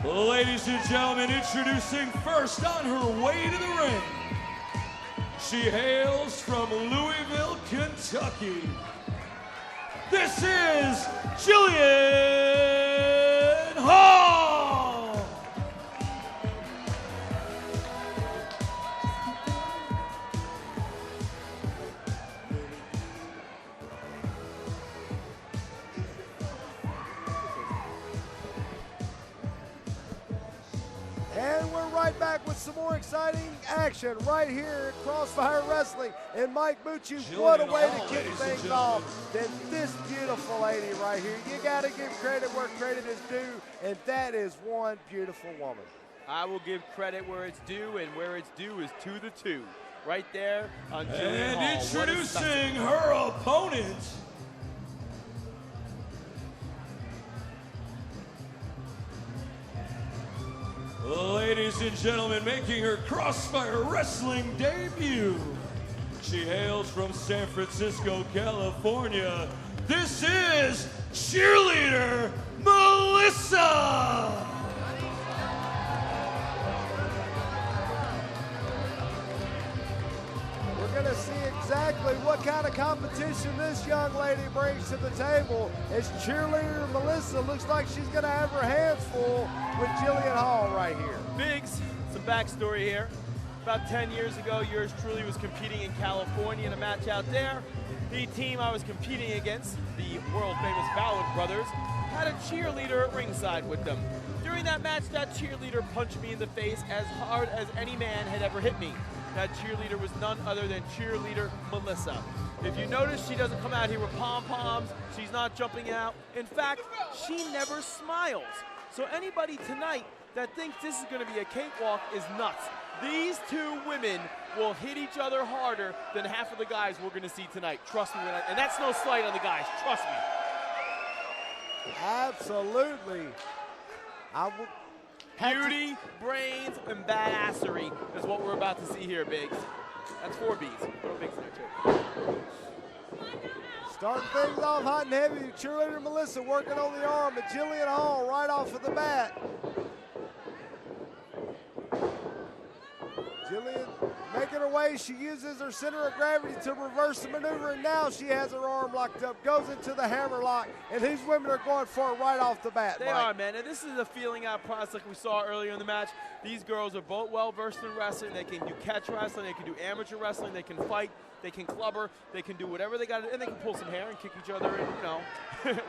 Ladies and gentlemen, introducing first on her way to the ring. She hails from Louisville, Kentucky. This is Jillian Hall. And we're right back with some more exciting action right here at Crossfire Wrestling. And Mike Bucci, what a way to kick things off than this beautiful lady right here. You got to give credit where credit is due, and that is one beautiful woman. I will give credit where it's due, and where it's due is to the two. Right there on Jillian Hall. And introducing her opponent. Ladies and gentlemen, making her Crossfire Wrestling debut. She hails from San Francisco, California. This is Cheerleader Melissa. We're going to see exactly what kind of competition this young lady brings to the table as Cheerleader Melissa looks like she's going to have her hands full with Jillian Hall right here. Biggs, some backstory here. About 10 years ago, yours truly was competing in California in a match out there. The team I was competing against, the world famous Ballard brothers, had a cheerleader at ringside with them. During that match, that cheerleader punched me in the face as hard as any man had ever hit me. That cheerleader was none other than Cheerleader Melissa. If you notice, she doesn't come out here with pom-poms. She's not jumping out. In fact, she never smiles. So anybody tonight that thinks this is going to be a cakewalk is nuts. These two women will hit each other harder than half of the guys we're going to see tonight. Trust me. And that's no slight on the guys. Trust me. Absolutely. Beauty, brains, and badassery is what we're about to see here, Biggs. That's 4 B's. Throw Biggs in there, too. Starting things off hot and heavy, Cheerleader Melissa working on the arm of Jillian Hall right off of the bat. Jillian making her way, she uses her center of gravity to reverse the maneuver, and now she has her arm locked up, goes into the hammer lock, and these women are going for it right off the bat. They are, man, and this is a feeling out process like we saw earlier in the match. These girls are both well-versed in wrestling. They can do catch wrestling, they can do amateur wrestling, they can fight, they can clubber, they can do whatever they got to do, and they can pull some hair and kick each other and, you know,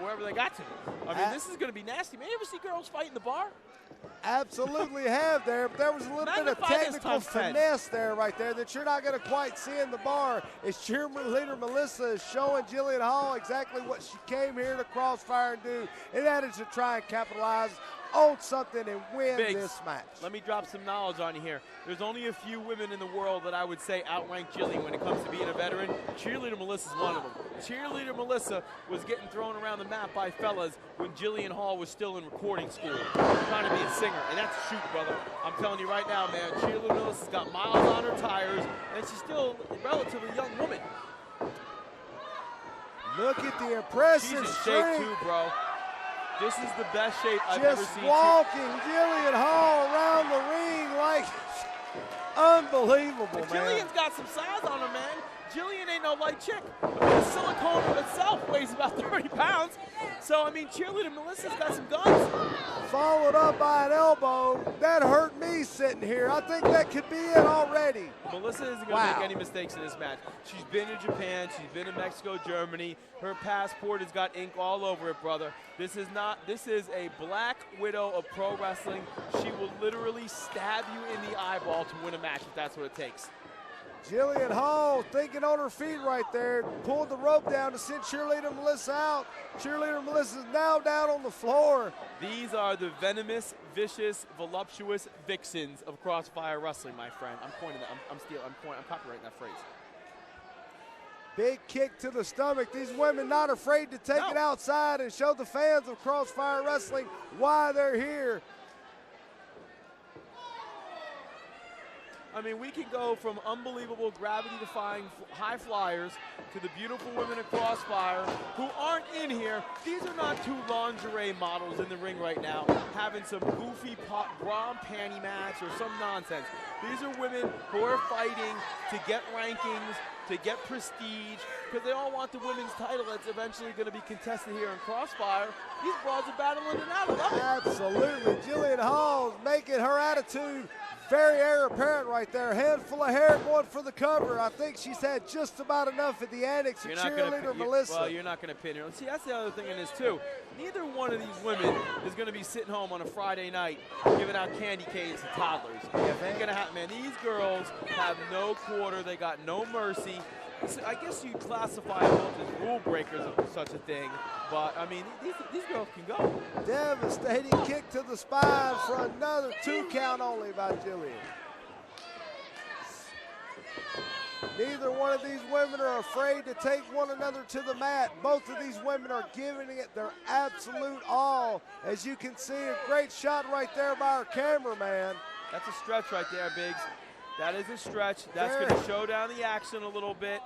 wherever they got to. I mean, this is going to be nasty. Man, you ever see girls fight in the bar? Absolutely have there, but there was a little bit of technical finesse there right there that you're not going to quite see in the bar. As Cheerleader Melissa is showing Jillian Hall exactly what she came here to Crossfire and do, and that is to try and capitalize on something and win this match. Let me drop some knowledge on you here. There's only a few women in the world that I would say outrank Jillian when it comes to being a veteran. Cheerleader Melissa is one of them. Cheerleader Melissa was getting thrown around the map by fellas when Jillian Hall was still in recording school, trying to be a singer, and that's shoot, brother. I'm telling you right now, man, Cheerleader Melissa's got miles on her tires, and she's still a relatively young woman. Look at the impressive She's in strength. shape too, bro. This is the best shape I've ever seen. Just walking Jillian Hall around the ring like unbelievable, man. Jillian's got some size on her, man. Jillian ain't no light chick. I mean, the silicone itself weighs about 30 pounds. So, I mean, Cheerleader Melissa's got some guns. Followed up by an elbow. That hurt me sitting here. I think that could be it already. Melissa isn't going to make any mistakes in this match. She's been in Japan. She's been in Mexico, Germany. Her passport has got ink all over it, brother. This is a black widow of pro wrestling. She will literally stab you in the eyeball to win a match if that's what it takes. Jillian Hall thinking on her feet right there. Pulled the rope down to send Cheerleader Melissa out. Cheerleader Melissa is now down on the floor. These are the venomous, vicious, voluptuous vixens of Crossfire Wrestling, my friend. I'm pointing that. I'm copyrighting that phrase. Big kick to the stomach. These women not afraid to take it outside and show the fans of Crossfire Wrestling why they're here. I mean, we can go from unbelievable gravity-defying high flyers to the beautiful women at Crossfire who aren't in here. These are not two lingerie models in the ring right now having some goofy bra and panty match or some nonsense. These are women who are fighting to get rankings, to get prestige, because they all want the women's title that's eventually going to be contested here in Crossfire. These bras are battling it out. I love it. Absolutely. Jillian Hall's making her attitude very air apparent right there. Head full of hair going for the cover. I think she's had just about enough at the annex of Cheerleader Melissa. Well, you're not going to pin her. See, that's the other thing in this, too. Neither one of these women is going to be sitting home on a Friday night giving out candy canes to toddlers. It ain't going to happen, man. These girls have no quarter. They got no mercy. So I guess you classify them as rule breakers of such a thing, but I mean, these girls can go. Devastating kick to the spine for another 2 count only by Jillian. Neither one of these women are afraid to take one another to the mat. Both of these women are giving it their absolute all. As you can see, a great shot right there by our cameraman. That's a stretch right there, Biggs. That is a stretch. That's going to show down the action a little bit.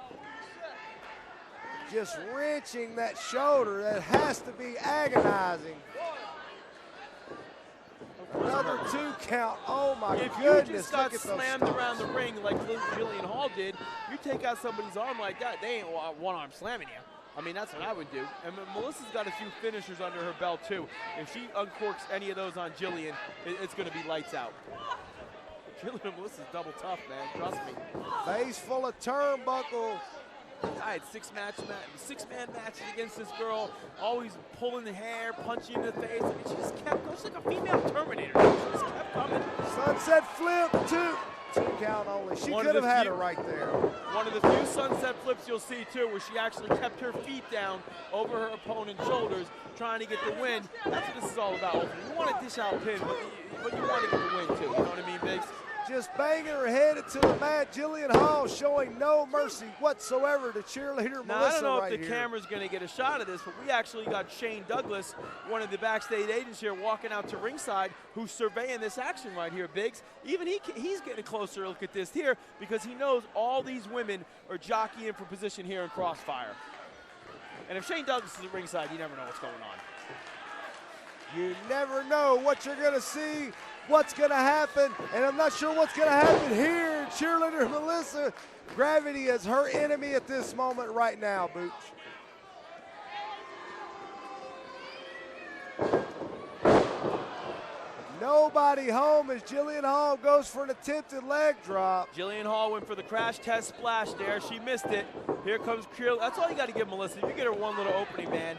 Just wrenching that shoulder. That has to be agonizing. Another 2 count. Oh my goodness. If you just got slammed around the ring like Jillian Hall did, you take out somebody's arm like that, they ain't one-arm slamming you. I mean, that's what I would do. And Melissa's got a few finishers under her belt, too. If she uncorks any of those on Jillian, it's going to be lights out. Jillian and Melissa's double tough, man. Trust me. Face full of turnbuckle. I had 6-man matches against this girl, always pulling the hair, punching in the face. I mean, she just kept going. She's like a female Terminator. She just kept coming. Sunset flip, 2 count only. She could have had her right there. One of the few sunset flips you'll see, too, where she actually kept her feet down over her opponent's shoulders, trying to get the win. That's what this is all about. You want to dish out pin, but you want to get the win, too. You know what I mean, Biggs? Just banging her head into the mat. Jillian Hall showing no mercy whatsoever to Cheerleader Melissa right here. I don't know if the camera's going to get a shot of this, but we actually got Shane Douglas, one of the backstage agents here, walking out to ringside, who's surveying this action right here, Biggs. Even he's getting a closer look at this here because he knows all these women are jockeying for position here in Crossfire. And if Shane Douglas is at ringside, you never know what's going on. You never know what you're going to see, what's going to happen, and I'm not sure what's going to happen here. Cheerleader Melissa, gravity is her enemy at this moment right now, Booch. Nobody home as Jillian Hall goes for an attempted leg drop. Jillian Hall went for the crash test splash there. She missed it. Here comes Cheerleader. That's all you got to give Melissa. If you get her one little opening, man,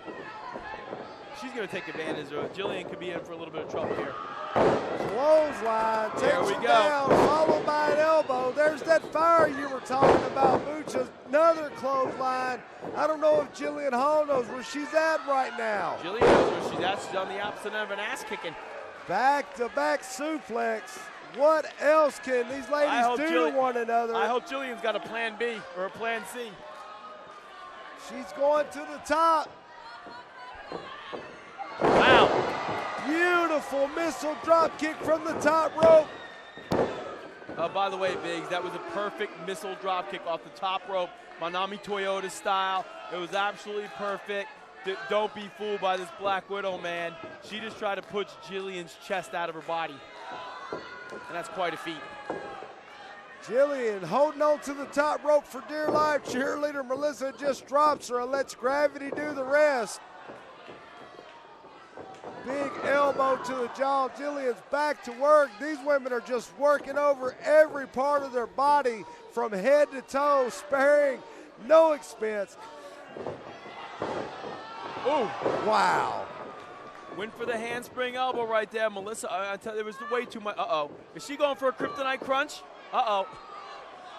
she's going to take advantage of it. Jillian could be in for a little bit of trouble here. Clothesline, takes her down, followed by an elbow. There's that fire you were talking about, Booch. Another clothesline. I don't know if Jillian Hall knows where she's at right now. Jillian knows where she's at. She's on the opposite end of an ass kicking. Back-to-back suplex. What else can these ladies do to one another? I hope Jillian's got a plan B or a plan C. She's going to the top. Wow. Beautiful missile drop kick from the top rope. By the way, Biggs, that was a perfect missile drop kick off the top rope, Manami Toyota style. It was absolutely perfect. Don't be fooled by this Black Widow, man. She just tried to push Jillian's chest out of her body. And that's quite a feat. Jillian holding on to the top rope for dear life. Cheerleader Melissa just drops her and lets gravity do the rest. Big elbow to the jaw. Jillian's back to work. These women are just working over every part of their body from head to toe, sparing no expense. Ooh. Wow. Went for the handspring elbow right there. Melissa, I tell you, it was way too much. Uh-oh. Is she going for a kryptonite crunch? Uh-oh.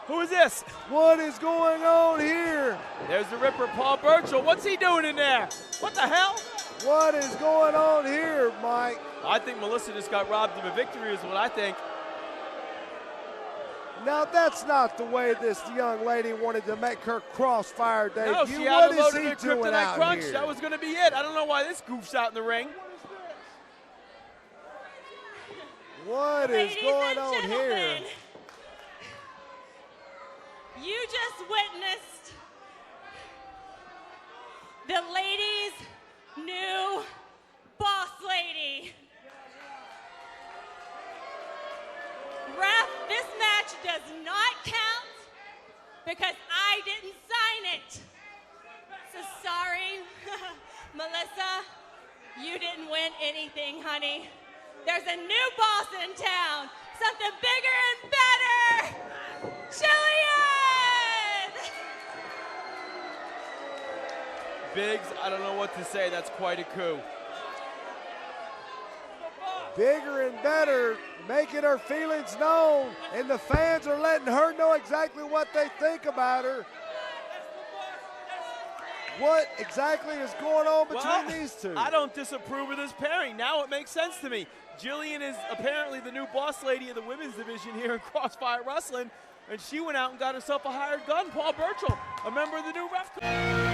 Who is this? What is going on here? There's the Ripper, Paul Burchill. What's he doing in there? What the hell? What is going on here, Mike? I think Melissa just got robbed of a victory is what I think. Now, that's not the way this young lady wanted to make her Crossfire debut. No, she what is loaded he a doing kryptonite out crunch. here? That was going to be it. I don't know why this goof's out in the ring. What is going on here? You just witnessed the ladies' new boss lady. Ref, this match does not count because I didn't sign it. So sorry, Melissa, you didn't win anything, honey. There's a new boss in town, something bigger and better. Jillian! Biggs, I don't know what to say. That's quite a coup. Bigger and better, making her feelings known, and the fans are letting her know exactly what they think about her. What exactly is going on between these two? I don't disapprove of this pairing. Now it makes sense to me. Jillian is apparently the new boss lady of the women's division here in Crossfire Wrestling, and she went out and got herself a hired gun, Paul Burchill, a member of the new ref.